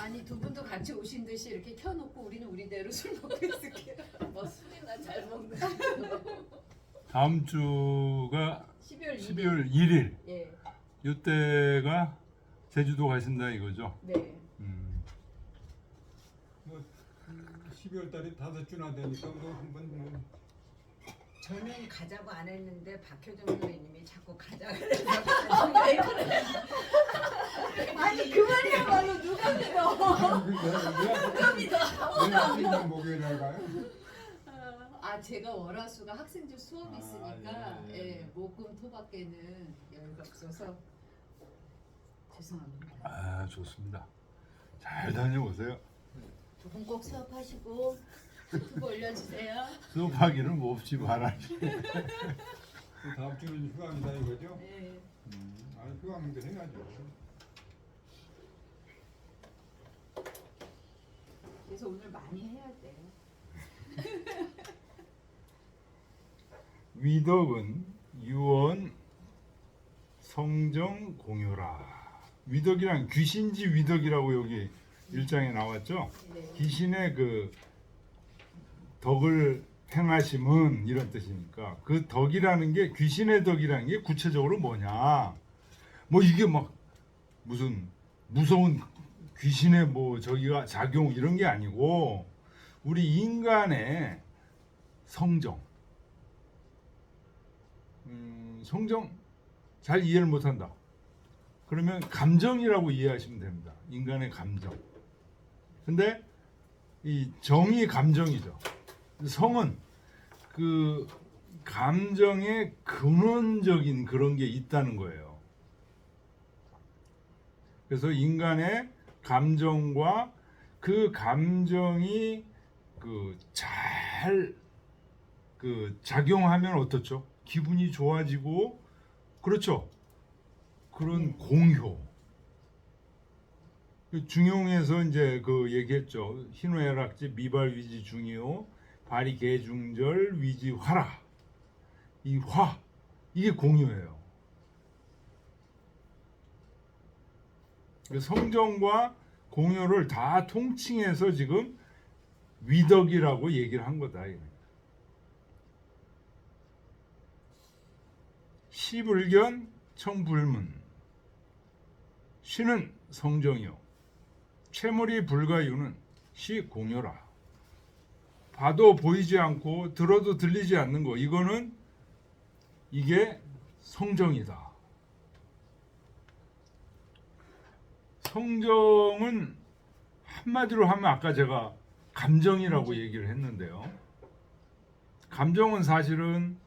아니 두 분도 같이 오신 듯이 이렇게 켜놓고 우리는 우리대로 술 먹고 있을게요. 뭐 술이나 잘 먹는 다음 주가 12월 2일. 12월 1일. 예. 이때가 제주도 가신다 이거죠? 네. 뭐 12월 달에 5주나 되니까 뭐 한번 뭐 저는 가자고 안 했는데 박효정 선생님이 자꾸 가자 그래서 왜 그래? 아니 그 말이야말로 누가 믿어? 내가 목요일 날 가요? 아 제가 월화수가 학생들 수업이 있으니까 아, 예. 목금토밖에는 여유가 없어서 죄송합니다. 아 좋습니다. 잘 다녀오세요. 두 분 꼭 수업하시고 유튜브 올려주세요. 수업하기는 몹시 바라지. 다음 주는 휴가입니다 이거죠? 네. 아 휴가인데 해야죠. 그래서 오늘 많이 해야 돼. 위덕은 유언 성정 공유라. 위덕이란 귀신지 위덕이라고 여기 일장에 나왔죠. 네. 귀신의 그 덕을 행하심은 이런 뜻이니까 그 덕이라는 게 귀신의 덕이라는 게 구체적으로 뭐냐? 뭐 이게 막 무슨 무서운 귀신의 뭐 저기가 작용 이런 게 아니고 우리 인간의 성정. 성정 잘 이해를 못한다. 그러면 감정이라고 이해하시면 됩니다. 인간의 감정. 근데 이 정이 감정이죠. 성은 그 감정의 근원적인 그런 게 있다는 거예요. 그래서 인간의 감정과 그 감정이 잘 작용하면 어떻죠? 기분이 좋아지고 그렇죠. 그런 공효. 중용에서 이제 그 얘기했죠. 희노애락지 미발위지 중이요 발이 개중절 위지 화라. 이 화 이게 공효예요. 성정과 공효를 다 통칭해서 지금 위덕이라고 얘기를 한 거다. 시불견 청불문 시는 성정이요 채물이 불가유는 시공효라. 봐도 보이지 않고 들어도 들리지 않는 거 이거는 이게 성정이다. 성정은 한마디로 하면 아까 제가 감정이라고 얘기를 했는데요. 감정은 사실은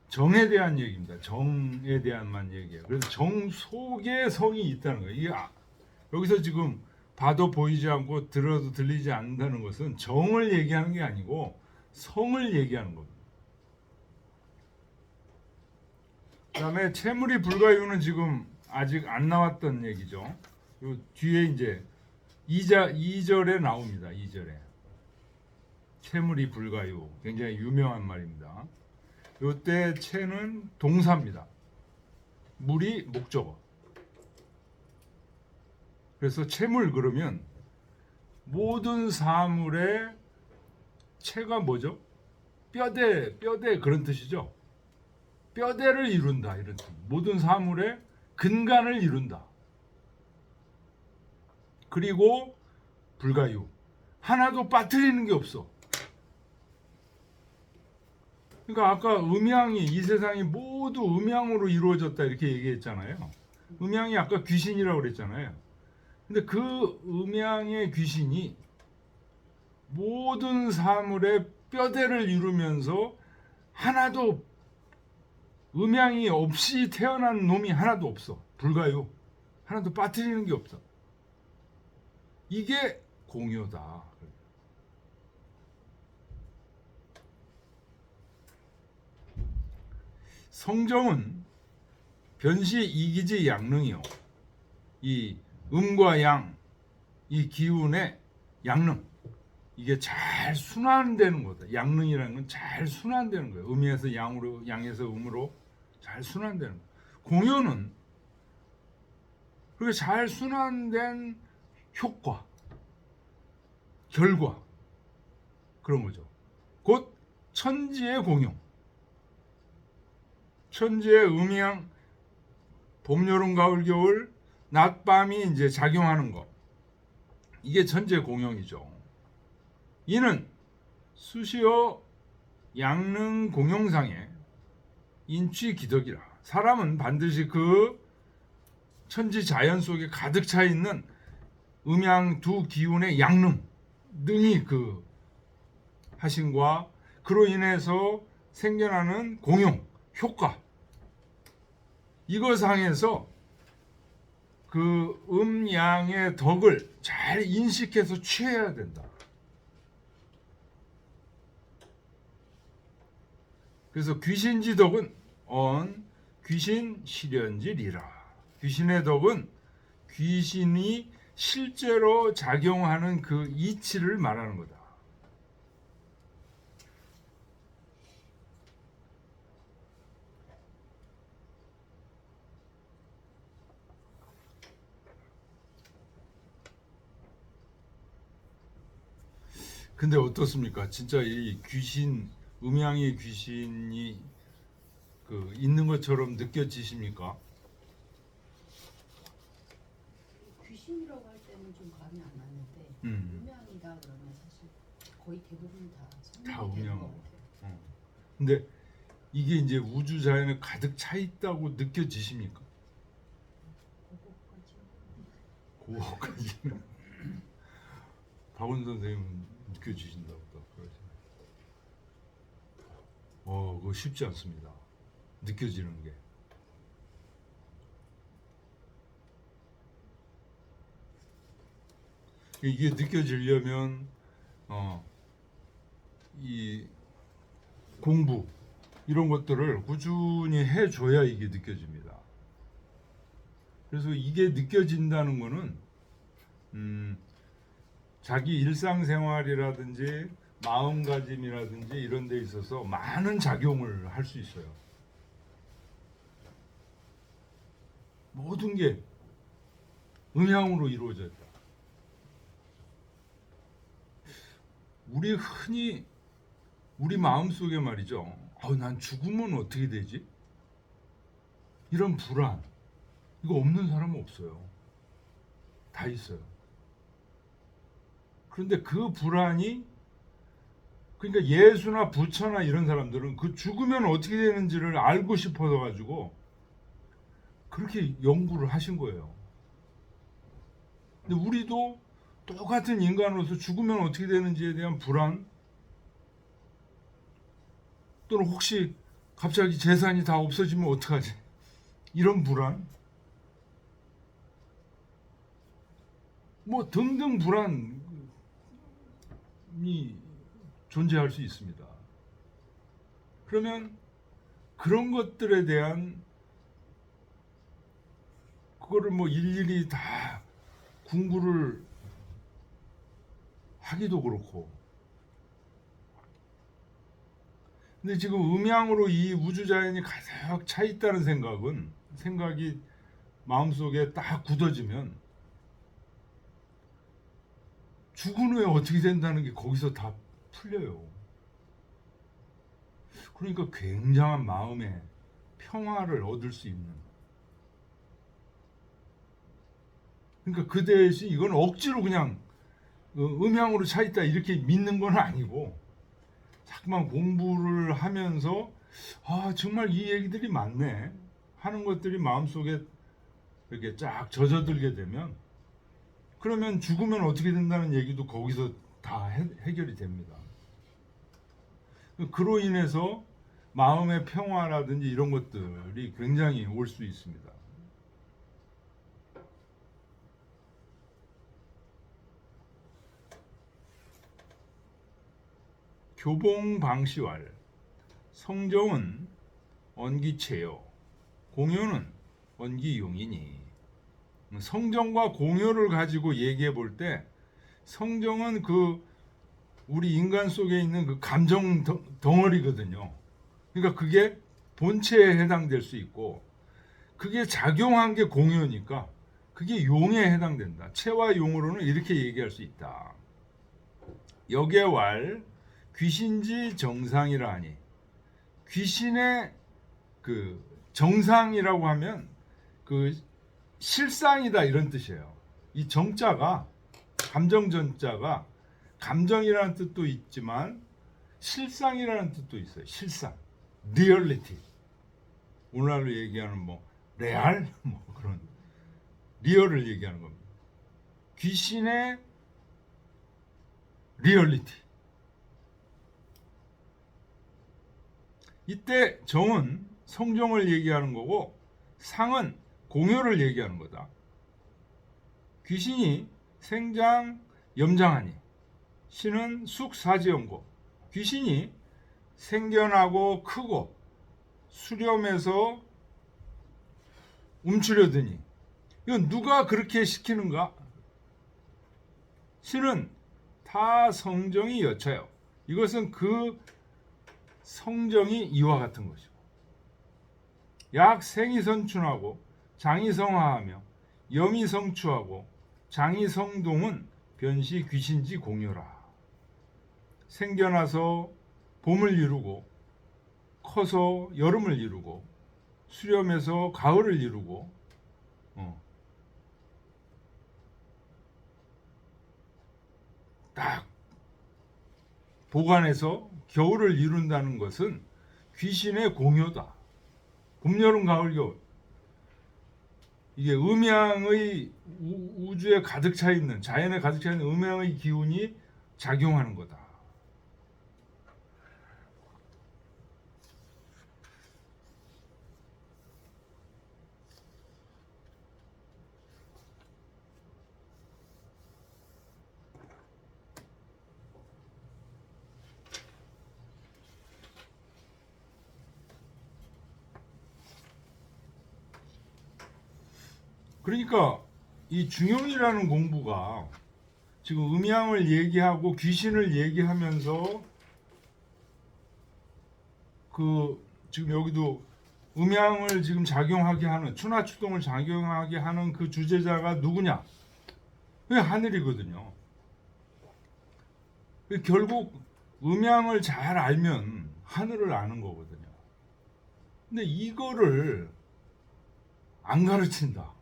정에 대한 얘기입니다. 정에 대한만 얘기예요. 그래서 정 속에 성이 있다는 거예요. 이게 여기서 지금 봐도 보이지 않고 들어도 들리지 않는다는 것은 정을 얘기하는 게 아니고 성을 얘기하는 겁니다. 그다음에 채물이 불가유는 지금 아직 안 나왔던 얘기죠. 요 뒤에 이제 2절에 나옵니다. 2절에 채물이 불가유 굉장히 유명한 말입니다. 요때 채는 동사입니다. 물이 목적어. 그래서 채물 그러면 모든 사물의 채가 뭐죠? 뼈대 그런 뜻이죠. 뼈대를 이룬다 이런 뜻. 모든 사물의 근간을 이룬다. 그리고 불가유. 하나도 빠뜨리는 게 없어. 그러니까 아까 음양이 이 세상이 모두 음양으로 이루어졌다 이렇게 얘기했잖아요. 음양이 아까 귀신이라고 그랬잖아요. 근데 그 음양의 귀신이 모든 사물의 뼈대를 이루면서 하나도 음양이 없이 태어난 놈이 하나도 없어. 불가요. 하나도 빠뜨리는 게 없어. 이게 공효다. 성정은 변시 이기지 양능이요. 이 음과 양, 이 기운의 양능. 이게 잘 순환되는 거다. 양능이라는 건 잘 순환되는 거예요. 음에서 양으로, 양에서 음으로 잘 순환되는 거예요. 공효는 그렇게 잘 순환된 효과, 결과 그런 거죠. 곧 천지의 공용. 천지의 음양 봄, 여름, 가을, 겨울 낮, 밤이 이제 작용하는 것. 이게 천지의 공용이죠. 이는 수시어 양능 공용상의 인취 기덕이라. 사람은 반드시 그 천지 자연 속에 가득 차 있는 음양 두 기운의 양능, 능이 그 하신과 그로 인해서 생겨나는 공용, 효과, 이것상에서 그 음양의 덕을 잘 인식해서 취해야 된다. 그래서 귀신지 덕은 귀신 실현지리라. 귀신의 덕은 귀신이 실제로 작용하는 그 이치를 말하는 거다. 근데 어떻습니까? 진짜 이 귀신, 음양의 귀신이 그 있는 것처럼 느껴지십니까? 귀신이라고 할 때는 좀 감이 안 나는데 음. 음양이다 그러면 사실 거의 대부분 다 다 성립이 되는 음양. 것 같아요. 근데 이게 이제 우주 자연에 가득 차 있다고 느껴지십니까? 그거까지. 그거까지는 박원 선생님 느껴지신다 보다 그러죠. 그거 쉽지 않습니다. 느껴지는 게. 이게 느껴지려면 이 공부 이런 것들을 꾸준히 해줘야 이게 느껴집니다. 그래서 이게 느껴진다는 거는 자기 일상생활이라든지 마음가짐이라든지 이런 데 있어서 많은 작용을 할 수 있어요. 모든 게 음양으로 이루어져 있다. 우리 흔히 우리 마음속에 말이죠. 난 죽으면 어떻게 되지? 이런 불안. 이거 없는 사람은 없어요. 다 있어요. 그런데 그 불안이 그러니까 예수나 부처나 이런 사람들은 그 죽으면 어떻게 되는지를 알고 싶어서 가지고 그렇게 연구를 하신 거예요. 근데 우리도 똑같은 인간으로서 죽으면 어떻게 되는지에 대한 불안 또는 혹시 갑자기 재산이 다 없어지면 어떡하지? 이런 불안 뭐 등등 불안이 존재할 수 있습니다. 그러면 그런 것들에 대한 그거를 뭐 일일이 다 공부를 하기도 그렇고 근데 지금 음양으로 이 우주자연이 가득 차 있다는 생각이 마음속에 딱 굳어지면 죽은 후에 어떻게 된다는 게 거기서 다 풀려요. 그러니까 굉장한 마음의 평화를 얻을 수 있는. 그러니까 그 대신 이건 억지로 그냥 음양으로 차 있다 이렇게 믿는 건 아니고 자꾸만 공부를 하면서 정말 이 얘기들이 맞네 하는 것들이 마음속에 이렇게 쫙 젖어들게 되면 그러면 죽으면 어떻게 된다는 얘기도 거기서 다 해결이 됩니다. 그로 인해서 마음의 평화라든지 이런 것들이 굉장히 올 수 있습니다. 교봉방시왈 성정은 언기체요 공효는 언기용이니. 성정과 공효를 가지고 얘기해 볼 때 성정은 그 우리 인간 속에 있는 그 감정 덩어리거든요. 그러니까 그게 본체에 해당될 수 있고 그게 작용한 게 공효니까 그게 용에 해당된다. 체와 용으로는 이렇게 얘기할 수 있다. 역에왈 귀신지 정상이라 하니, 귀신의 그 정상이라고 하면 그 실상이다 이런 뜻이에요. 이 정자가, 감정 전자가 감정이라는 뜻도 있지만 실상이라는 뜻도 있어요. 실상, 리얼리티. 오늘날로 얘기하는 뭐 레알 뭐 그런 리얼을 얘기하는 겁니다. 귀신의 리얼리티. 이때 정은 성정을 얘기하는 거고 상은 공효를 얘기하는 거다. 귀신이 생장 염장하니, 신은 숙사지연고. 귀신이 생견하고 크고 수렴해서 움츠려드니, 이건 누가 그렇게 시키는가? 신은 타 성정이 여차요. 이것은 그 성정이 이와 같은 것이고, 약 생이 선춘하고 장이 성하하며 염이 성추하고 장이 성동은 변시 귀신지 공효라. 생겨나서 봄을 이루고 커서 여름을 이루고 수렴해서 가을을 이루고 딱 보관해서 겨울을 이룬다는 것은 귀신의 공효다. 봄, 여름, 가을, 겨울. 이게 음양의 우주에 가득 차 있는, 자연에 가득 차 있는 음양의 기운이 작용하는 거다. 그러니까 이 중용이라는 공부가 지금 음양을 얘기하고 귀신을 얘기하면서 그 지금 여기도 음양을 지금 작용하게 하는, 추나추동을 작용하게 하는 그 주제자가 누구냐? 그게 하늘이거든요. 결국 음양을 잘 알면 하늘을 아는 거거든요. 근데 이거를 안 가르친다.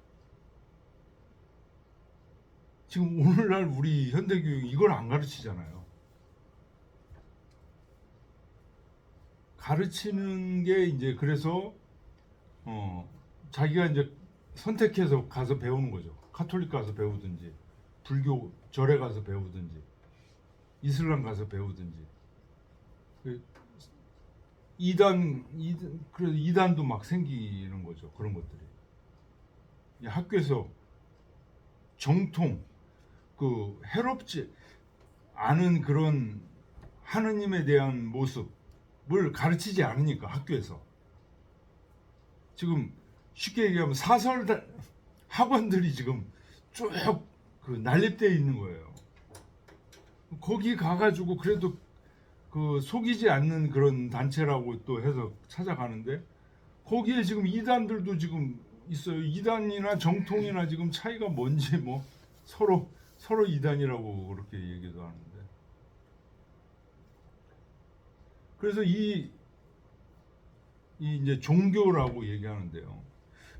지금 오늘날 우리 현대교육이 이걸 안 가르치잖아요. 가르치는 게 이제 그래서 자기가 이제 선택해서 가서 배우는 거죠. 카톨릭 가서 배우든지, 불교 절에 가서 배우든지, 이슬람 가서 배우든지. 그래서 이단도 막 생기는 거죠. 그런 것들이. 학교에서 정통, 그 해롭지 않은 그런 하느님에 대한 모습을 가르치지 않으니까 학교에서. 지금 쉽게 얘기하면 사설 학원들이 지금 쭉 그 난립되어 있는 거예요. 거기 가가지고 그래도 그 속이지 않는 그런 단체라고 또 해서 찾아가는데, 거기에 지금 이단들도 지금 있어요. 이단이나 정통이나 지금 차이가 뭔지 뭐 서로 이단이라고 그렇게 얘기도 하는데. 그래서 이 이제 종교라고 얘기하는데요.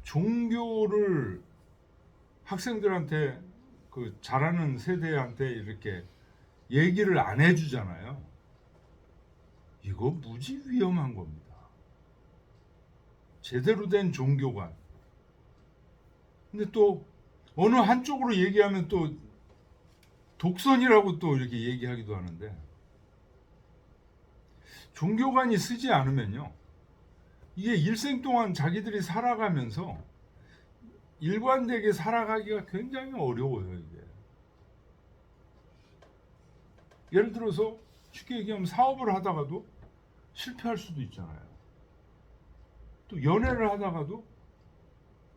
종교를 학생들한테, 그 잘하는 세대한테 이렇게 얘기를 안 해주잖아요. 이거 무지 위험한 겁니다. 제대로 된 종교관. 근데 또 어느 한쪽으로 얘기하면 또 독선이라고 또 이렇게 얘기하기도 하는데, 종교관이 쓰지 않으면요, 이게 일생 동안 자기들이 살아가면서 일관되게 살아가기가 굉장히 어려워요. 이게 예를 들어서 쉽게 얘기하면 사업을 하다가도 실패할 수도 있잖아요. 또 연애를 하다가도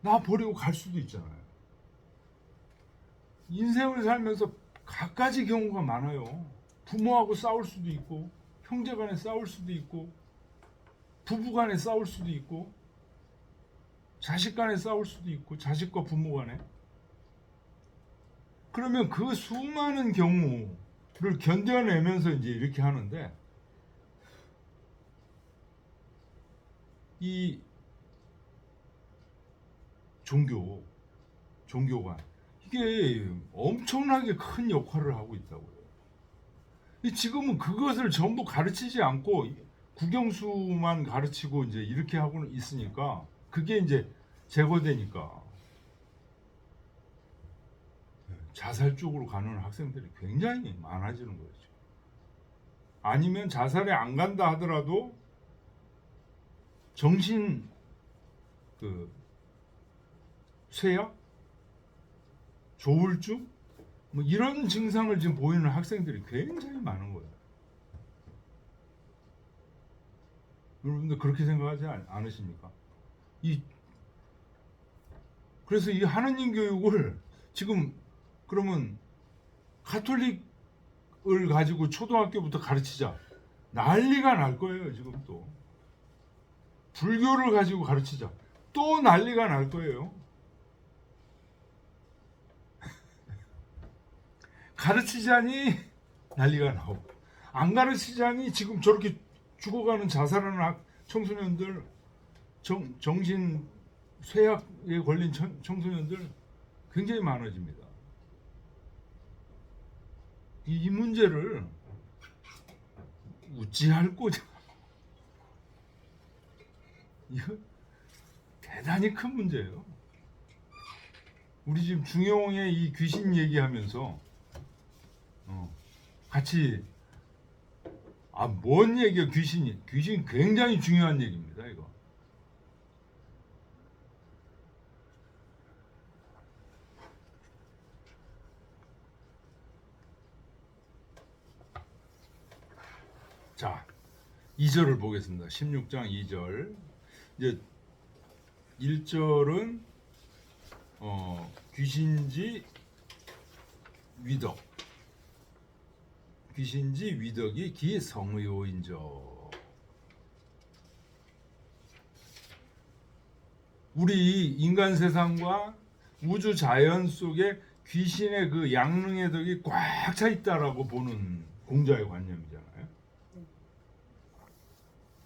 나 버리고 갈 수도 있잖아요. 인생을 살면서 갖가지 경우가 많아요. 부모하고 싸울 수도 있고, 형제 간에 싸울 수도 있고, 부부 간에 싸울 수도 있고, 자식 간에 싸울 수도 있고, 자식과 부모 간에. 그러면 그 수많은 경우 견뎌내면서 이제 이렇게 하는데 이 종교가 이게 엄청나게 큰 역할을 하고 있다고요. 지금은 그것을 전부 가르치지 않고 국영수만 가르치고 이제 이렇게 하고 있으니까 그게 이제 제거되니까 자살 쪽으로 가는 학생들이 굉장히 많아지는 거죠. 아니면 자살에 안 간다 하더라도 정신 쇠약, 조울증 뭐 이런 증상을 지금 보이는 학생들이 굉장히 많은 거예요. 여러분들 그렇게 생각하지 않으십니까? 그래서 이 하느님 교육을 지금 그러면 가톨릭을 가지고 초등학교부터 가르치자 난리가 날 거예요. 지금 또 불교를 가지고 가르치자 또 난리가 날 거예요. 가르치자니 난리가 나고 안 가르치자니 지금 저렇게 죽어가는 자살하는 청소년들 정신 쇠약에 걸린 청소년들 굉장히 많아집니다. 이 문제를 우찌할 거죠. 이거 대단히 큰 문제예요. 우리 지금 중용의 이 귀신 얘기하면서 같이 뭔 얘기야 귀신 굉장히 중요한 얘기입니다. 이거 자 2절을 보겠습니다. 16장 2절 이제 1절은 귀신지 위덕이 기성의오인저. 우리 인간 세상과 우주 자연 속에 귀신의 그 양능의 덕이 꽉 차 있다라고 보는 공자의 관념이잖아요.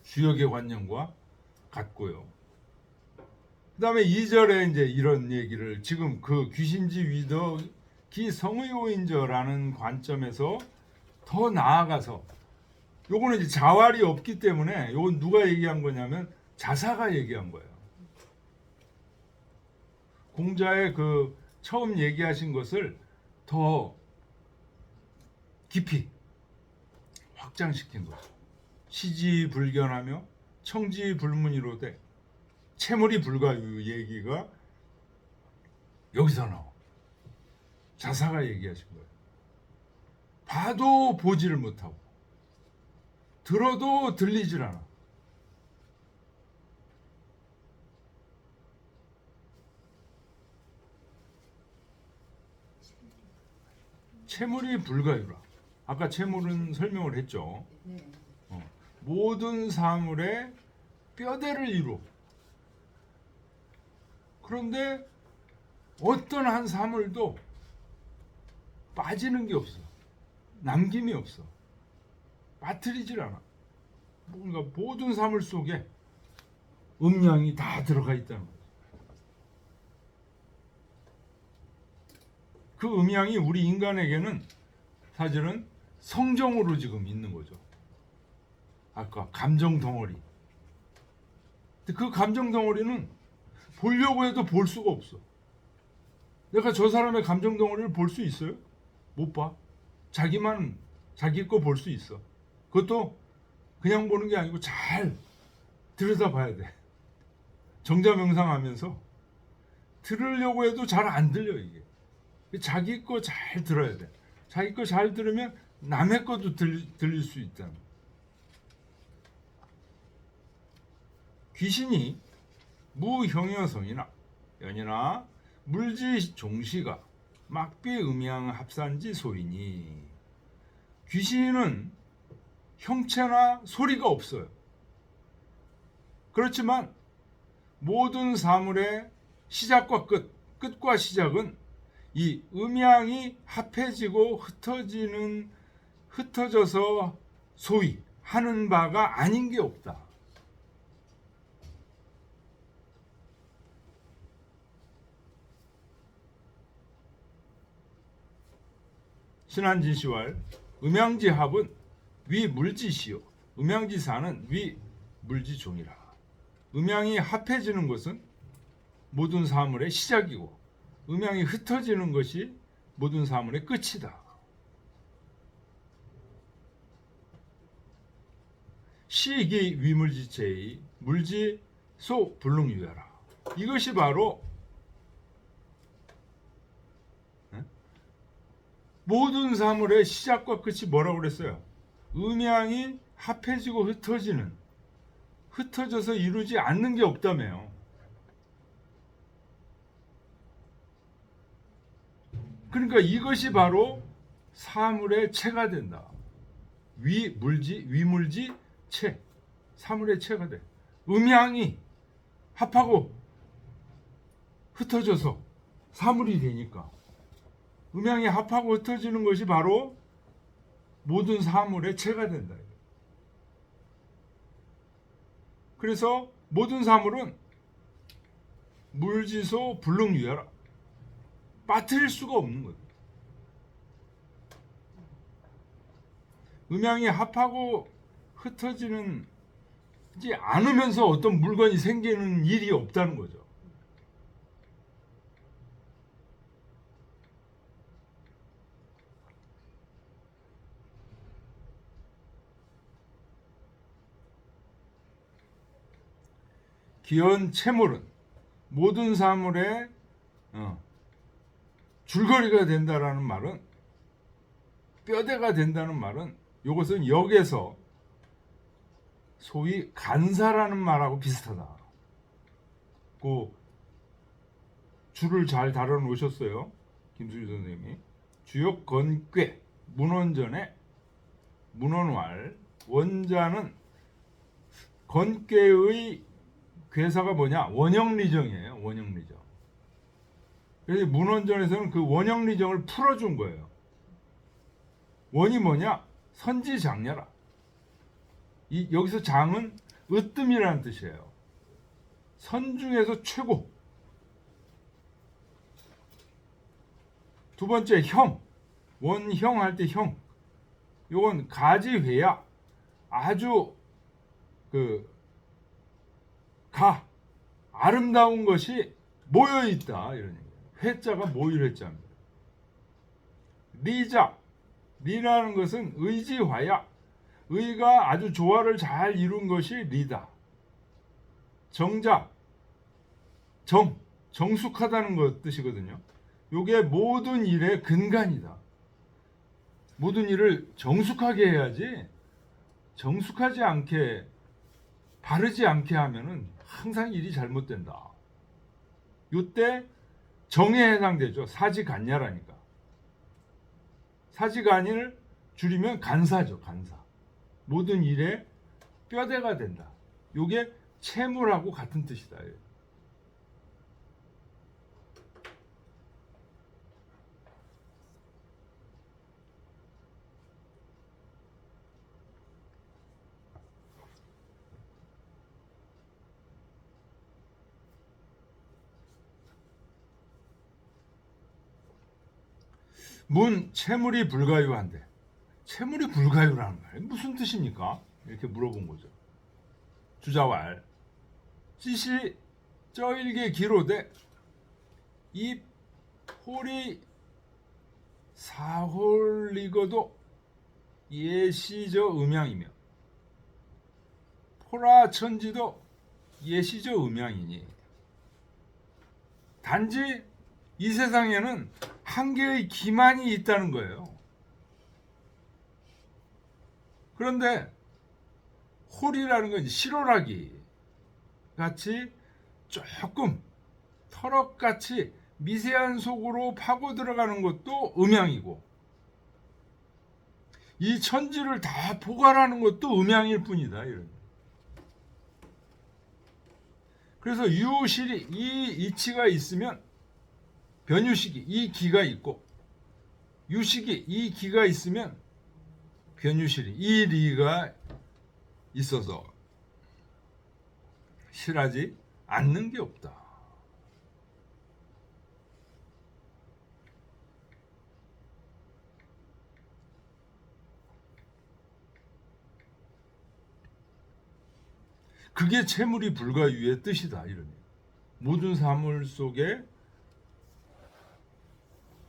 주역의 관념과 같고요. 그 다음에 2절에 이제 이런 얘기를 지금 그 귀신지 위덕이 성의오인저라는 관점에서 더 나아가서 요거는 이제 자활이 없기 때문에 요건 누가 얘기한 거냐면 자사가 얘기한 거예요. 공자의 그 처음 얘기하신 것을 더 깊이 확장시킨 거죠. 시지불견하며 청지불문이로되 채물이 불가유 얘기가 여기서 나와. 자사가 얘기하신 거예요. 봐도 보지를 못하고 들어도 들리질 않아. 채물이 불가유라. 아까 채물은 설명을 했죠. 네. 모든 사물의 뼈대를 이루. 그런데 어떤 한 사물도 빠지는 게 없어. 남김이 없어. 빠뜨리질 않아. 뭔가 모든 사물 속에 음양이 다 들어가 있다는 거죠. 그 음양이 우리 인간에게는 사실은 성정으로 지금 있는 거죠. 아까 감정 덩어리. 근데 그 감정 덩어리는 보려고 해도 볼 수가 없어. 내가 저 사람의 감정 덩어리를 볼 수 있어요? 못 봐. 자기만 자기 거 볼 수 있어. 그것도 그냥 보는 게 아니고 잘 들여다봐야 돼. 정자명상하면서 들으려고 해도 잘 안 들려 이게. 자기 거 잘 들어야 돼. 자기 거 잘 들으면 남의 것도 들릴 수 있다. 귀신이 무형여성이나 연이나 물지 종시가 막비 음양 합산지 소리니 귀신은 형체나 소리가 없어요. 그렇지만 모든 사물의 시작과 끝과 시작은 이 음양이 합해지고 흩어지는 흩어져서 소위 하는 바가 아닌 게 없다. 신한진시왈 음양지합은 위물지시요 음양지사는 위물지종이라. 음양이 합해지는 것은 모든 사물의 시작이고 음양이 흩어지는 것이 모든 사물의 끝이다. 시기 위물지체의 물지 소 불능유야라. 이것이 바로 모든 사물의 시작과 끝이 뭐라고 그랬어요? 음양이 합해지고 흩어져서 이루지 않는 게 없다며요. 그러니까 이것이 바로 사물의 체가 된다. 위물지 체, 사물의 체가 돼. 음양이 합하고 흩어져서 사물이 되니까 음양이 합하고 흩어지는 것이 바로 모든 사물의 체가 된다. 그래서 모든 사물은 물지소 불능유야라. 빠뜨릴 수가 없는 거예요. 음양이 합하고 흩어지지 않으면서 어떤 물건이 생기는 일이 없다는 거죠. 기원 채물은 모든 사물의 줄거리가 된다라는 말은, 뼈대가 된다는 말은, 이것은 역에서 소위 간사라는 말하고 비슷하다. 그 줄을 잘 다뤄 놓으셨어요, 김수희 선생님이. 주역 건괴 문원전에 문원왈 원자는 건괴의 괴사가 뭐냐? 원형리정이에요. 원형리정. 그래서 문원전에서는 그 원형리정을 풀어준 거예요. 원이 뭐냐? 선지장려라. 여기서 장은 으뜸이라는 뜻이에요. 선 중에서 최고. 두 번째 형. 원형 할 때 형. 요건 가지회야. 아주 아름다운 것이 모여 있다, 이런 얘기예요. 회자가 모일 회자입니다. 리자. 리라는 것은 의지화야. 의가 아주 조화를 잘 이룬 것이 리다. 정자. 정숙하다는 것 뜻이거든요. 요게 모든 일의 근간이다. 모든 일을 정숙하게 해야지, 정숙하지 않게, 바르지 않게 하면은 항상 일이 잘못된다. 요때 정에 해당되죠. 사지간야라니까. 사지간을 줄이면 간사죠. 간사. 모든 일의 뼈대가 된다. 요게 채물하고 같은 뜻이다. 채물이 불가유한데, 채물이 불가유라는 말 무슨 뜻입니까? 이렇게 물어본 거죠. 주자왈 찌시 쩌일게 기로되 이 홀이 사홀리거도 예시저 음양이며 포라천지도 예시저 음양이니, 단지 이 세상에는 한 개의 기만이 있다는 거예요. 그런데 홀이라는 건 시로라기 같이 조금 터럭같이 미세한 속으로 파고 들어가는 것도 음양이고, 이 천지를 다 포괄하는 것도 음양일 뿐이다. 이런. 그래서 유실이, 이 이치가 있으면 변유식이, 이 기가 있고, 유식이, 이 기가 있으면 변유실이 이 리가 있어서 실하지 않는 게 없다. 그게 채물이 불가유의 뜻이다. 이런 모든 사물 속에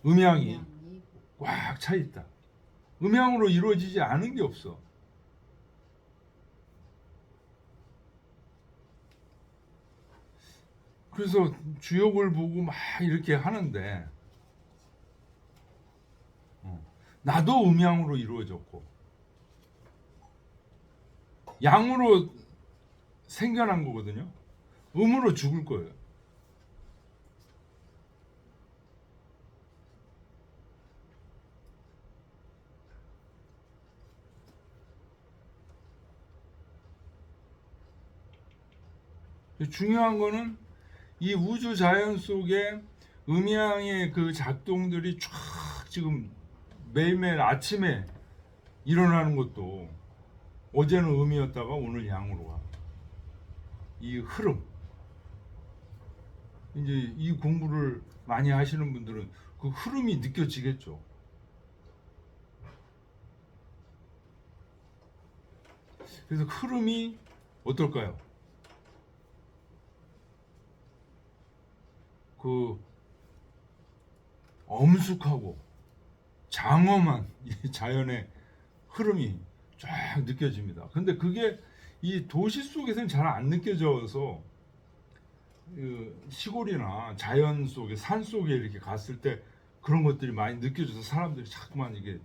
음양이 꽉 차 있다. 음양으로 이루어지지 않은 게 없어. 그래서 주역을 보고 막 이렇게 하는데 나도 음양으로 이루어졌고 양으로 생겨난 거거든요. 음으로 죽을 거예요. 중요한 거는 이 우주 자연 속에 음양의 그 작동들이 쫙 지금 매일매일 아침에 일어나는 것도 어제는 음이었다가 오늘 양으로 가. 이 흐름. 이제 이 공부를 많이 하시는 분들은 그 흐름이 느껴지겠죠. 그래서 흐름이 어떨까요? 그 엄숙하고 장엄한 이 자연의 흐름이 쫙 느껴집니다. 근데 그게 이 도시 속에서는 잘 안 느껴져서 시골이나 자연 속에 산 속에 이렇게 갔을 때 그런 것들이 많이 느껴져서 사람들이 자꾸만 이게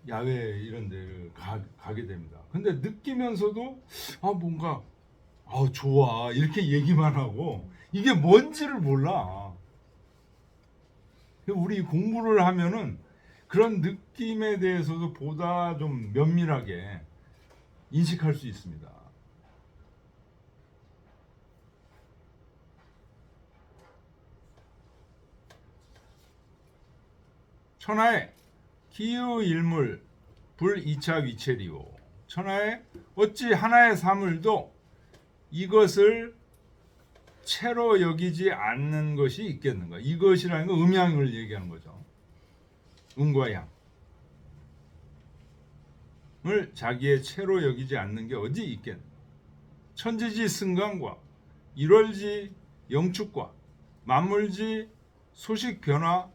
야외 이런 데 가게 됩니다. 근데 느끼면서도 뭔가 좋아 이렇게 얘기만 하고 이게 뭔지를 몰라. 우리 공부를 하면은 그런 느낌에 대해서도 보다 좀 면밀하게 인식할 수 있습니다. 천하에 기유일물 불이차 위체리오. 천하에 어찌 하나의 사물도 이것을 채로 여기지 않는 것이 있겠는가? 이것이라는 건 음양을 얘기하는 거죠. 음과 양을 자기의 채로 여기지 않는 게 어디 있겠는가? 천지지 승강과 일월지 영축과 만물지 소식 변화가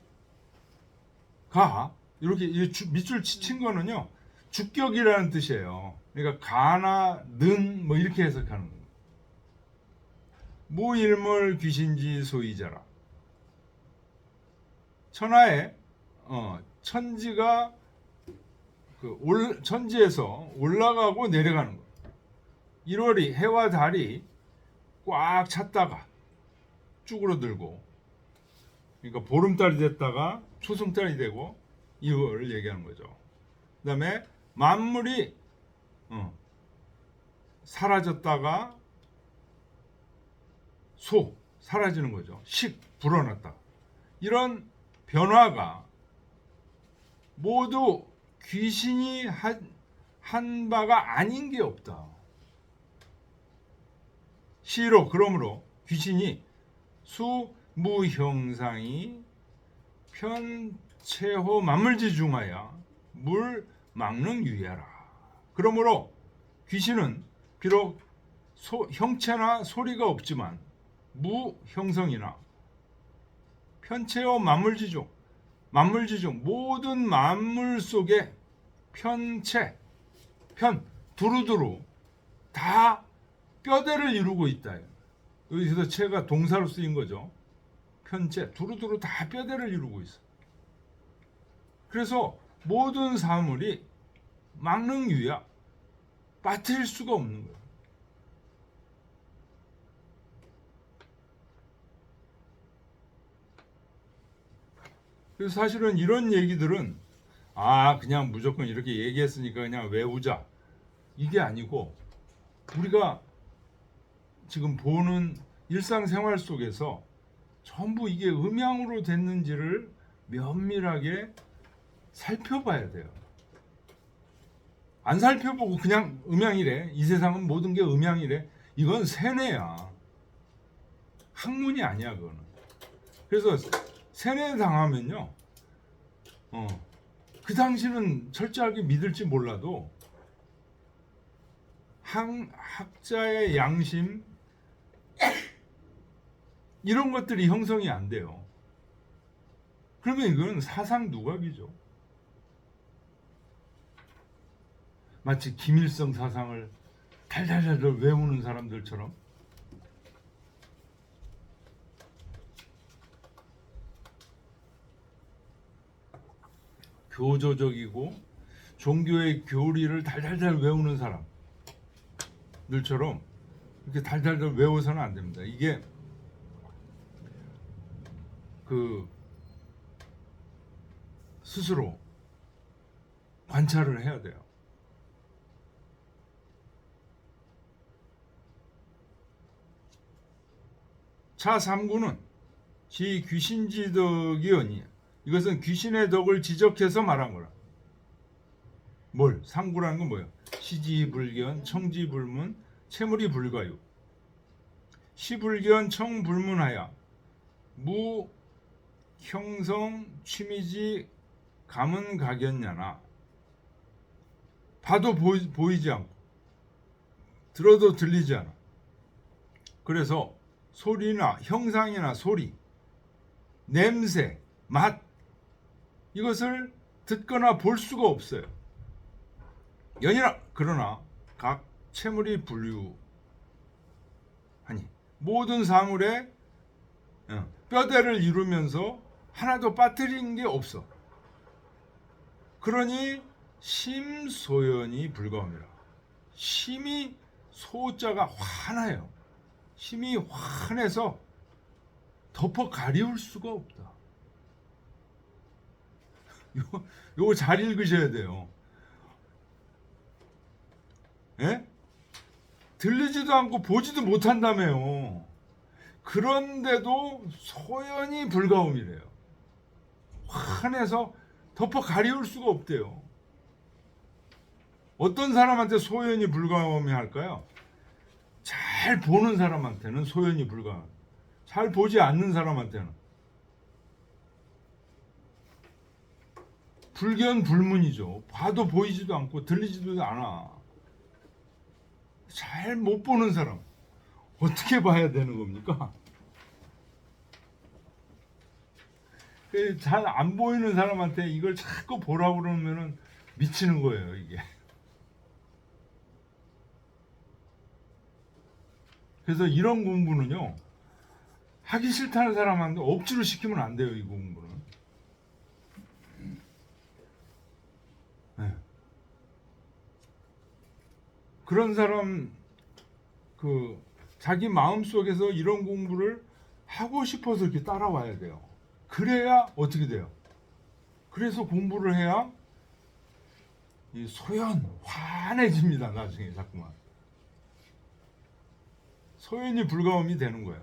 이렇게 밑줄 치친 거는요 주격이라는 뜻이에요. 그러니까 가나 는 뭐 이렇게 해석하는 거예요. 무일물 귀신지 소이자라. 천하에 천지가 천지에서 올라가고 내려가는 거예요. 1월이 해와 달이 꽉 찼다가 쭈그러들고, 그러니까 보름달이 됐다가 초승달이 되고 이걸 얘기하는 거죠. 그다음에 만물이 사라졌다가 사라지는 거죠. 불어났다. 이런 변화가 모두 귀신이 한 바가 아닌 게 없다. 시로 그러므로 귀신이 수무형상이 편체호 만물지중하야 물 막능 유야라. 그러므로 귀신은 비록 형체나 소리가 없지만 무형성이나 편체호 만물지중 모든 만물 속에 두루두루 다 뼈대를 이루고 있다. 여기서 체가 동사로 쓰인 거죠. 편체, 두루두루 다 뼈대를 이루고 있어. 그래서 모든 사물이 막능유야, 빠뜨릴 수가 없는 거예요. 그래서 사실은 이런 얘기들은 그냥 무조건 이렇게 얘기했으니까 그냥 외우자, 이게 아니고 우리가 지금 보는 일상생활 속에서 전부 이게 음양으로 됐는지를 면밀하게 살펴봐야 돼요. 안 살펴보고 그냥 음양이래. 이 세상은 모든 게 음양이래. 이건 세뇌야. 학문이 아니야 그거는. 그래서 세뇌 당하면요. 그 당시는 철저하게 믿을지 몰라도 학자의 양심 이런 것들이 형성이 안 돼요. 그러면 이건 사상 누각이죠. 마치 김일성 사상을 달달달 외우는 사람들처럼. 교조적이고 종교의 교리를 달달달 외우는 사람들처럼 이렇게 달달달 외워서는 안 됩니다. 이게 스스로 관찰을 해야 돼요. 차 3구는 지 귀신지덕이오니 이것은 귀신의 덕을 지적해서 말한 거라. 뭘? 3구라는 건 뭐예요? 시지불견, 청지불문, 채물이 불가유. 시불견, 청불문하야 무, 형성, 취미지, 감은 가견냐나. 봐도 보이지 않고 들어도 들리지 않아. 그래서 소리나 형상이나 소리, 냄새, 맛 이것을 듣거나 볼 수가 없어요. 연이나 그러나 각 채물이 분류하니 모든 사물에 뼈대를 이루면서 하나도 빠뜨린 게 없어. 그러니 심소연이 불가함이라. 심이 소자가 환해요. 심이 환해서 덮어 가리울 수가 없다. 요거 잘 읽으셔야 돼요. 예? 들리지도 않고 보지도 못한다며요. 그런데도 소연이 불가움이래요. 환해서 덮어 가리울 수가 없대요. 어떤 사람한테 소연이 불가움이 할까요? 잘 보는 사람한테는 소연이 불가움. 잘 보지 않는 사람한테는 불견불문이죠. 봐도 보이지도 않고 들리지도 않아. 잘 못 보는 사람 어떻게 봐야 되는 겁니까? 잘 안 보이는 사람한테 이걸 자꾸 보라고 그러면은 미치는 거예요, 이게. 그래서 이런 공부는요, 하기 싫다는 사람한테 억지로 시키면 안 돼요, 이 공부는. 네. 그런 사람, 자기 마음 속에서 이런 공부를 하고 싶어서 이렇게 따라와야 돼요. 그래야 어떻게 돼요? 그래서 공부를 해야 이 소연, 환해집니다, 나중에 자꾸만. 소연이 불가음이 되는 거예요.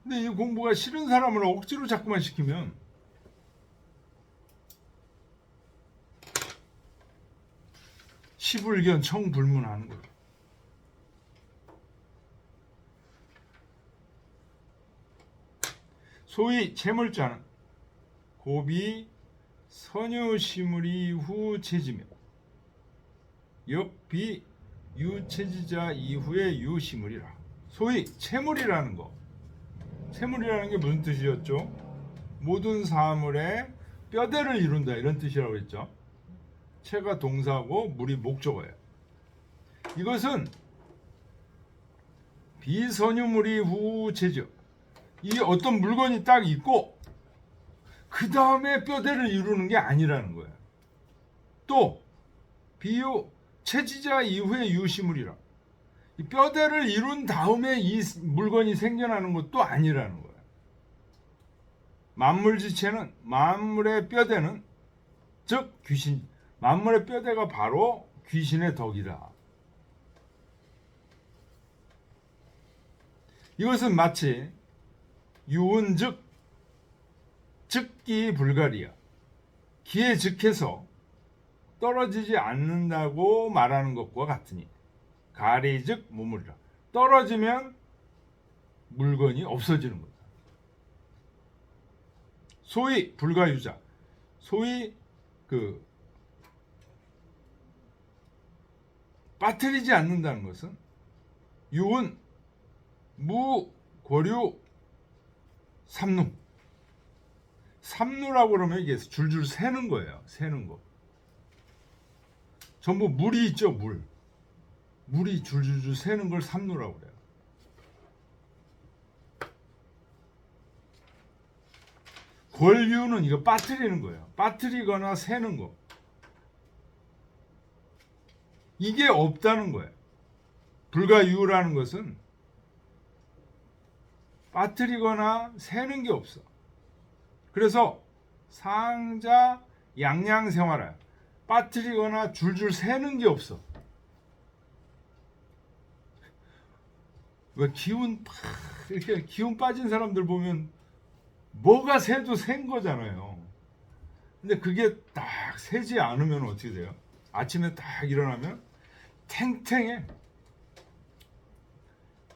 근데 이 공부가 싫은 사람을 억지로 자꾸만 시키면 시불견, 청불문하는 거예요. 소위 채물자는 고비 선유시물이 후 체지며 역비 유체지자 이후의 유시물이라. 소위 채물이라는 거. 채물이라는 게 무슨 뜻이었죠? 모든 사물의 뼈대를 이룬다 이런 뜻이라고 했죠. 채가 동사고 물이 목적어예요. 이것은 비선유물이 후체죠. 이 어떤 물건이 딱 있고 그 다음에 뼈대를 이루는 게 아니라는 거예요. 또 비유 체지자 이후의 유시물이라. 이 뼈대를 이룬 다음에 이 물건이 생겨나는 것도 아니라는 거예요. 만물지체는 만물의 뼈대는 즉 귀신, 만물의 뼈대가 바로 귀신의 덕이다. 이것은 마치 유은 즉 즉기 불가리야. 기에 즉해서 떨어지지 않는다고 말하는 것과 같으니 가리 즉 무물이라. 떨어지면 물건이 없어지는 거다. 소위 불가유자, 소위 그 빠뜨리지 않는다는 것은 유은 무 고류 삼루. 삼루라고 그러면 이게 줄줄 새는 거예요. 새는 거. 전부 물이 있죠, 물. 물이 줄줄줄 새는 걸 삼루라고 그래요. 권류는 이거 빠뜨리는 거예요. 빠뜨리거나 새는 거. 이게 없다는 거예요. 불가유라는 것은 빠뜨리거나 새는 게 없어. 그래서 상자 양양생활을 빠뜨리거나 줄줄 새는 게 없어. 왜 기운 팍 이렇게 기운 빠진 사람들 보면 뭐가 새도 샌 거잖아요. 근데 그게 딱 새지 않으면 어떻게 돼요? 아침에 딱 일어나면 탱탱해,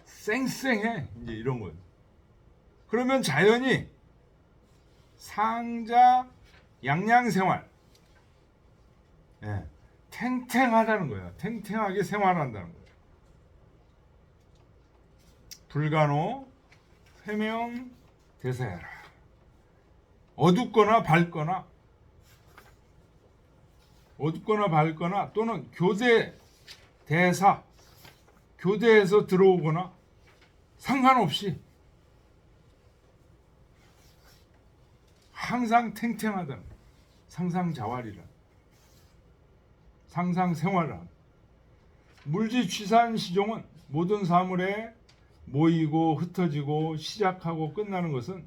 쌩쌩해, 이제 이런 거예요. 그러면 자연이 상자 양양생활, 예, 탱탱하다는 거예요. 탱탱하게 생활한다는 거예요. 불간호 회명 대사해라. 어둡거나 밝거나 또는 교대 대사, 교대에서 들어오거나 상관없이 항상 탱탱하다는 거예요. 상상자활이라, 상상생활이라. 물지취산시종은 모든 사물에 모이고 흩어지고 시작하고 끝나는 것은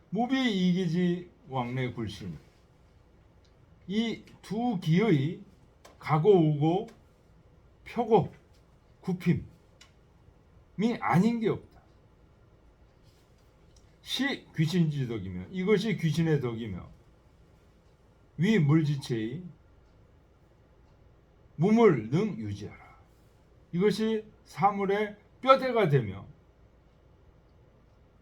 무비이기지 왕래 굴신. 이 두 기의 가고 오고 펴고 굽힘이 아닌 게 없다. 시 귀신지 덕이며 이것이 귀신의 덕이며 위 물지체의 무물 능 유지하라. 이것이 사물의 뼈대가 되며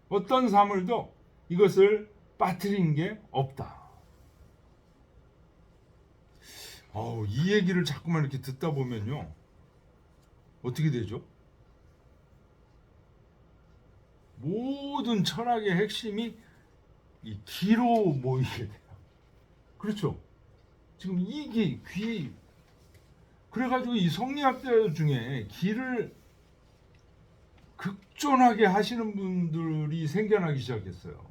어떤 사물도 이것을 빠뜨린 게 없다. 이 얘기를 자꾸만 이렇게 듣다 보면요, 어떻게 되죠? 모든 철학의 핵심이 이 기로 모이게 돼요. 그렇죠? 지금 이게 귀, 그래가지고 이 성리학자 중에 기를 극존하게 하시는 분들이 생겨나기 시작했어요.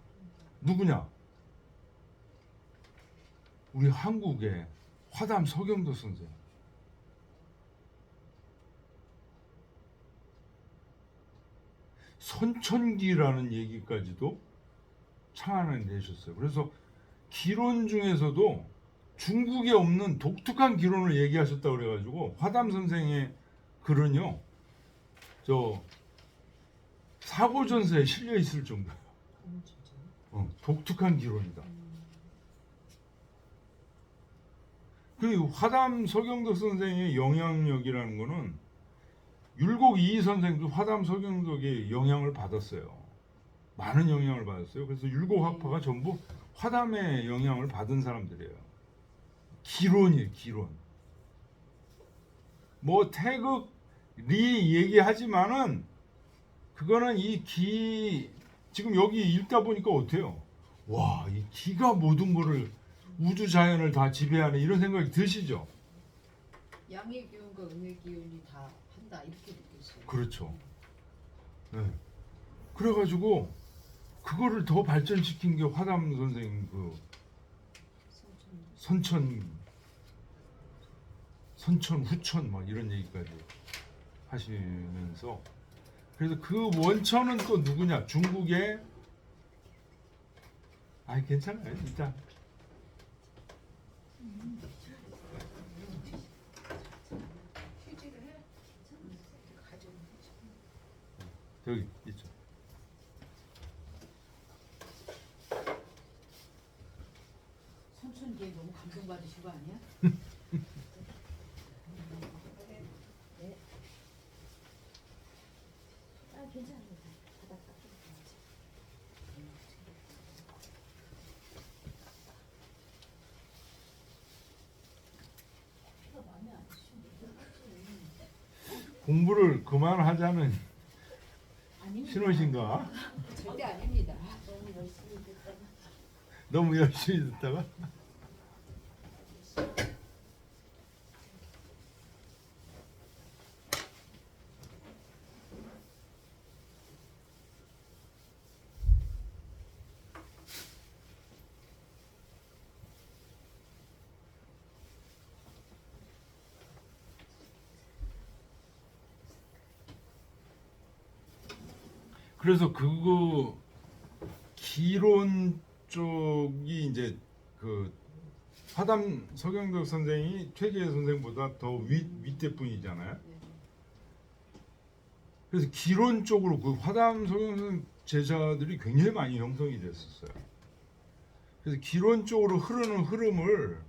누구냐? 우리 한국의 화담 서경도 선생. 선천기라는 얘기까지도 창안해내셨어요. 그래서 기론 중에서도 중국에 없는 독특한 기론을 얘기하셨다고 그래가지고 화담 선생의 글은요, 저 사고전서에 실려 있을 정도예요. 독특한 기론이다. 그리고 화담 서경덕 선생의 영향력이라는 거는 율곡 이희 선생도 화담 서경덕의 영향을 받았어요. 많은 영향을 받았어요. 그래서 율곡 학파가 전부 화담의 영향을 받은 사람들이에요. 기론이에요, 기론. 뭐 태극 리 얘기하지만은 그거는 이 기, 지금 여기 읽다 보니까 어때요? 와, 이 기가 모든 거를, 우주 자연을 다 지배하는 이런 생각이 드시죠? 양의 기운과 음의 기운이 다 한다 이렇게 느꼈어요. 그렇죠. 네. 그래가지고 그거를 더 발전시킨 게 화담 선생 그 선천 후천 막 이런 얘기까지 하시면서, 그래서 그 원천은 또 누구냐? 중국의, 괜찮아요, 진짜. 여기 있죠. 선천기에 너무 감동받으신 거 아니야? 공부를 그만하자는 아닙니다. 신호신가? 절대 아닙니다. 너무 열심히 듣다가 너무 열심히 듣다가 그래서 그거 기론 쪽이 이제 그 화담 서경덕 선생이 퇴계 선생보다 더 윗대 분이잖아요. 그래서 기론 쪽으로 그 화담 서경덕 제자들이 굉장히 많이 형성이 됐었어요. 그래서 기론 쪽으로 흐르는 흐름을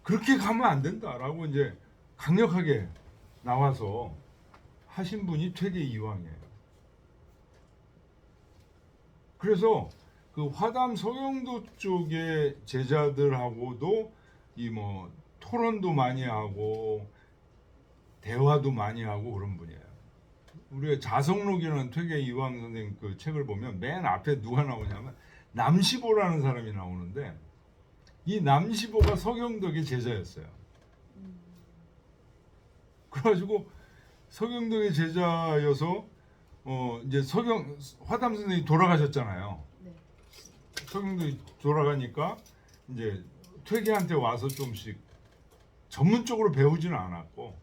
그렇게 가면 안 된다라고 이제 강력하게 나와서 하신 분이 퇴계 이황이에요. 그래서 그 화담 서경도 쪽의 제자들하고도 이 뭐 토론도 많이 하고 대화도 많이 하고 그런 분이에요. 우리가 자성록이라는 퇴계 이황 선생 그 책을 보면 맨 앞에 누가 나오냐면 남시보라는 사람이 나오는데 이 남시보가 서경덕의 제자였어요. 그래가지고 서경덕의 제자여서 이제 화담 선생이 돌아가셨잖아요. 네. 서경덕이 돌아가니까 이제 퇴계한테 와서 좀씩 전문적으로 배우지는 않았고,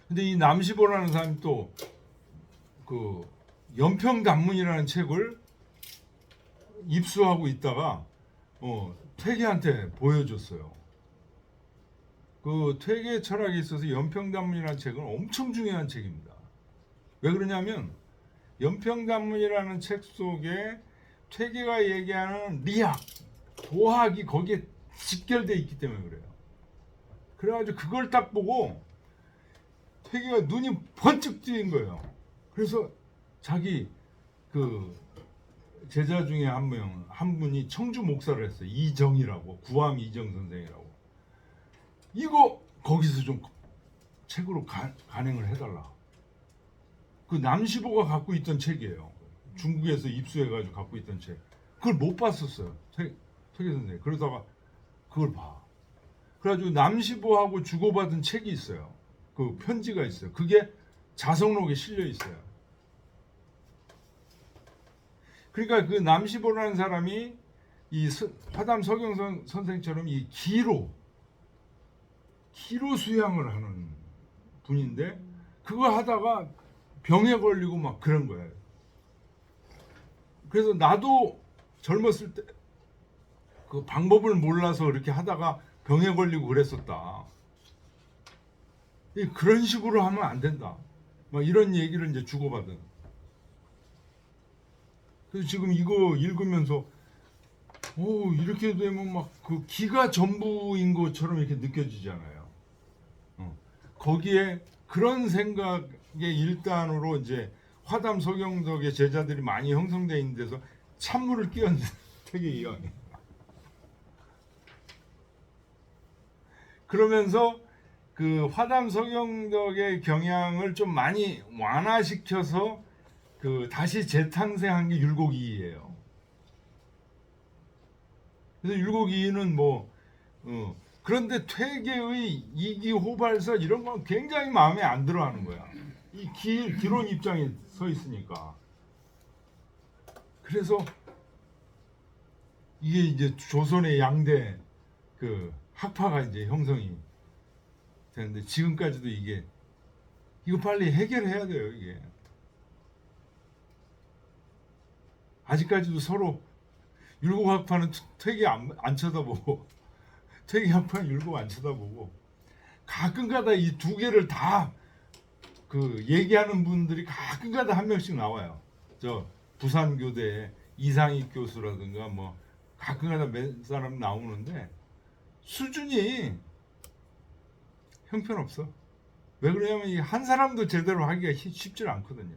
근데 이 남시보라는 사람이 또 그 연평단문이라는 책을 입수하고 있다가 퇴계한테 보여줬어요. 그 퇴계 철학에 있어서 연평단문이라는 책은 엄청 중요한 책입니다. 왜 그러냐면 연평단문이라는 책 속에 퇴계가 얘기하는 리학, 도학이 거기에 직결되어 있기 때문에 그래요. 그래가지고 그걸 딱 보고 퇴계가 눈이 번쩍 뜨인 거예요. 그래서 자기 그 제자 중에 한 분이 청주 목사를 했어요. 이정이라고, 구암 이정 선생이라고. 이거 거기서 좀 책으로 간행을 해달라. 그 남시보가 갖고 있던 책이에요. 중국에서 입수해가지고 갖고 있던 책. 그걸 못 봤었어요. 퇴계 선생. 그러다가 그걸 봐. 그래가지고 남시보하고 주고받은 책이 있어요. 그 편지가 있어요. 그게 자성록에 실려 있어요. 그러니까 그 남시보라는 사람이 이 화담 서경 선생처럼 이 기로 수양을 하는 분인데 그걸 하다가 병에 걸리고 막 그런 거예요. 그래서 나도 젊었을 때 그 방법을 몰라서 그렇게 하다가 병에 걸리고 그랬었다. 그런 식으로 하면 안 된다. 막 이런 얘기를 이제 주고받은. 그래서 지금 이거 읽으면서 이렇게 되면 막 그 기가 전부인 것처럼 이렇게 느껴지잖아요. 거기에 그런 생각의 일단으로 이제 화담 서경덕의 제자들이 많이 형성되어 있는 데서 찬물을 끼얹는 되게 이왕이. 그러면서 그 화담 서경덕의 경향을 좀 많이 완화시켜서 그 다시 재탄생한 게 율곡이에요. 그래서 율곡이는 그런데 퇴계의 이기호발설 이런 건 굉장히 마음에 안 들어하는 거야. 이 기론 입장에 서 있으니까. 그래서 이게 이제 조선의 양대 그 학파가 이제 형성이 되는데 지금까지도 이거 빨리 해결해야 돼요. 이게 아직까지도 서로 율곡학파는 퇴계 안 쳐다보고 퇴계학파는 율곡 안 쳐다보고 가끔가다 이 두 개를 다 그 얘기하는 분들이 가끔가다 한 명씩 나와요. 저 부산교대 이상익 교수라든가 뭐 가끔가다 몇 사람 나오는데 수준이 형편없어. 왜 그러냐면 이 한 사람도 제대로 하기가 쉽지 않거든요.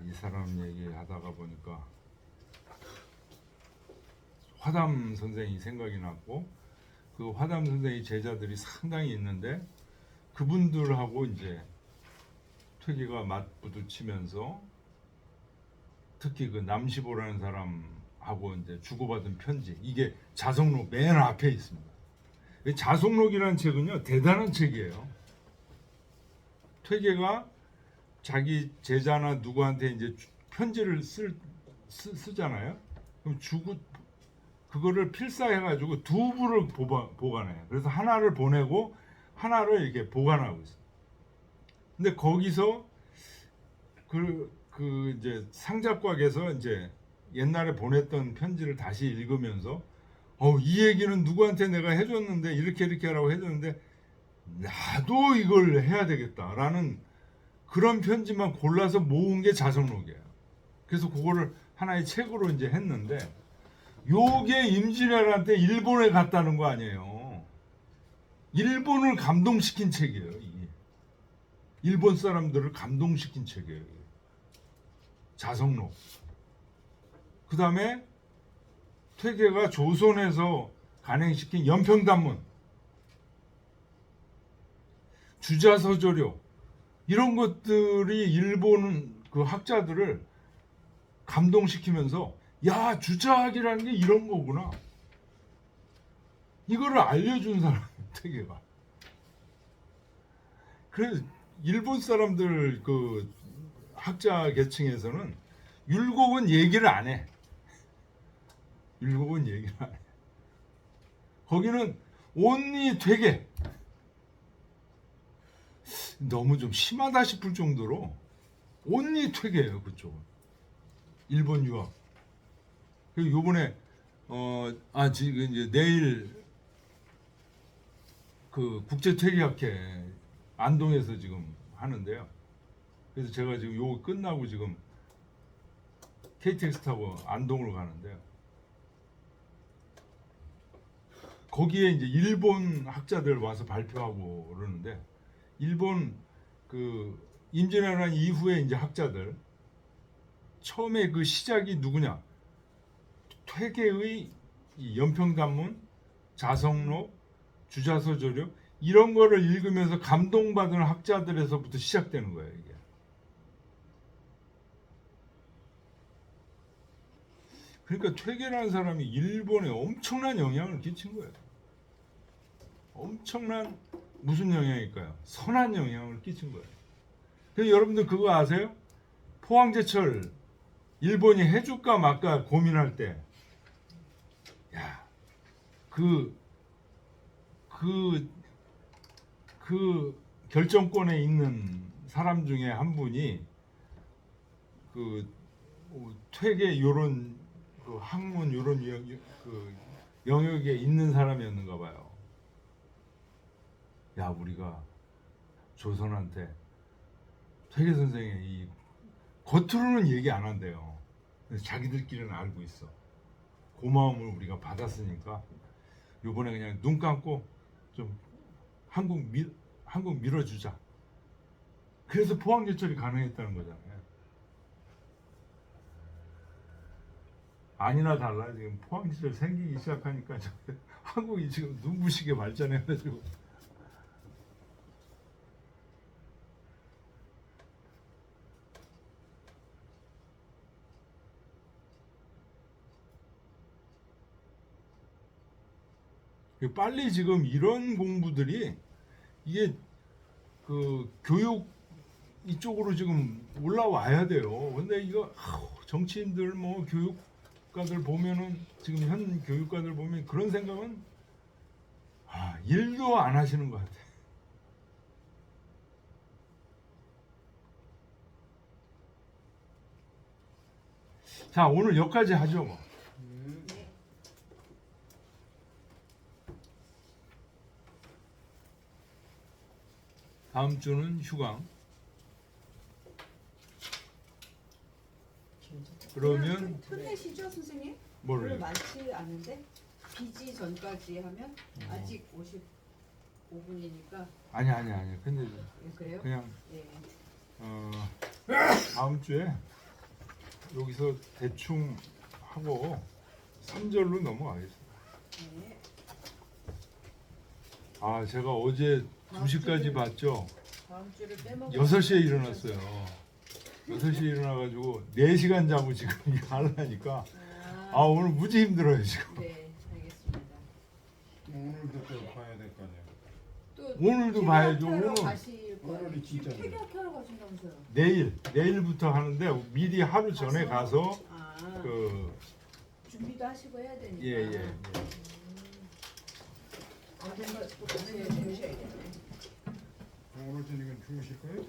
이 사람 얘기하다가 보니까 화담 선생이 생각이 났고 그 화담 선생의 제자들이 상당히 있는데 그분들하고 이제 퇴계가 맞부딪히면서 특히 그 남시보라는 사람하고 이제 주고받은 편지 이게 자성록 맨 앞에 있습니다. 이 자성록이라는 책은요 대단한 책이에요. 퇴계가 자기 제자나 누구한테 이제 편지를 쓰잖아요. 그럼 주고 그거를 필사해가지고 두 부를 보관해요. 그래서 하나를 보내고 하나를 이렇게 보관하고 있어요. 근데 거기서 그 이제 상작곽에서 이제 옛날에 보냈던 편지를 다시 읽으면서 이 얘기는 누구한테 내가 해줬는데 이렇게 하라고 해줬는데 나도 이걸 해야 되겠다라는 그런 편지만 골라서 모은 게 자성록이에요. 그래서 그거를 하나의 책으로 이제 했는데 요게 임진왜란때 일본에 갔다는 거 아니에요. 일본을 감동시킨 책이에요. 이게. 일본 사람들을 감동시킨 책이에요. 이게. 자성록. 그 다음에 퇴계가 조선에서 간행시킨 연평단문, 주자서조료 이런 것들이 일본 그 학자들을 감동시키면서 야 주자학이라는 게 이런 거구나. 이거를 알려준 사람 퇴계가. 그래서 일본 사람들 그 학자 계층에서는 율곡은 얘기를 안 해. 율곡은 얘기를 안 해. 거기는 온리 퇴계. 너무 좀 심하다 싶을 정도로 온리 퇴계예요 그쪽은. 일본 유학. 그리고 요번에 지금 이제 내일 그 국제 퇴계학회 안동에서 지금 하는데요. 그래서 제가 지금 요거 끝나고 지금 KTX 타고 안동으로 가는데요. 거기에 이제 일본 학자들 와서 발표하고 그러는데 일본 그 임진왜란 이후에 이제 학자들 처음에 그 시작이 누구냐? 퇴계의 이 연평단문, 자성록, 주자서조료 이런 거를 읽으면서 감동받은 학자들에서부터 시작되는 거예요, 이게. 그러니까 퇴계라는 사람이 일본에 엄청난 영향을 끼친 거예요. 엄청난 무슨 영향일까요? 선한 영향을 끼친 거예요. 그래서 여러분들 그거 아세요? 포항제철 일본이 해줄까 말까 고민할 때, 야, 그 결정권에 있는 사람 중에 한 분이 그 퇴계 요런 그 학문 요런 그 영역에 있는 사람이었는가 봐요. 야, 우리가 조선한테 퇴계 선생의 이 겉으로는 얘기 안 한대요. 자기들끼리는 알고 있어. 고마움을 우리가 받았으니까 요번에 그냥 눈 감고 좀 한국 밀어주자. 그래서 포항제철이 가능했다는 거잖아요. 아니나 달라 지금 포항제철 생기기 시작하니까 한국이 지금 눈부시게 발전해가지고 빨리 지금 이런 공부들이 이게 그 교육 이쪽으로 지금 올라와야 돼요. 근데 이거 정치인들 뭐 교육가들 보면은 지금 현 교육가들 보면 그런 생각은 일도 안 하시는 것 같아. 자, 오늘 여기까지 하죠 뭐. 다음 주는 휴강. 그러면 끝내시죠 선생님? 뭐를? 별로 많지 않은데 비지 전까지 하면 아직 55분이니까. 아니. 근데 그래요? 그냥 예. 다음 주에 여기서 대충 하고 3절로 넘어가겠습니다. 네. 아 제가 어제 다음 2시까지 주를- 봤죠. 다음 주를 빼먹어. 6시에 일어났어요. 6시에 일어나가지고 4시간 자고 지금 하려니까 아 오늘 무지 힘들어요 지금. 네, 알겠습니다. 오늘도 또 봐야 될 거 아니에요. 또 오늘도 봐야죠. 퇴근하러 오늘 가실 거예요. 오늘이 진짜 퇴근하러 가신다면서요? 내일부터 하는데 미리 하루 전에 가서 아, 그 준비도 하시고 해야 되니까. 예. 아, 정말 또 같이 해주셔야겠네. 오늘 저녁은 주무실 거예요?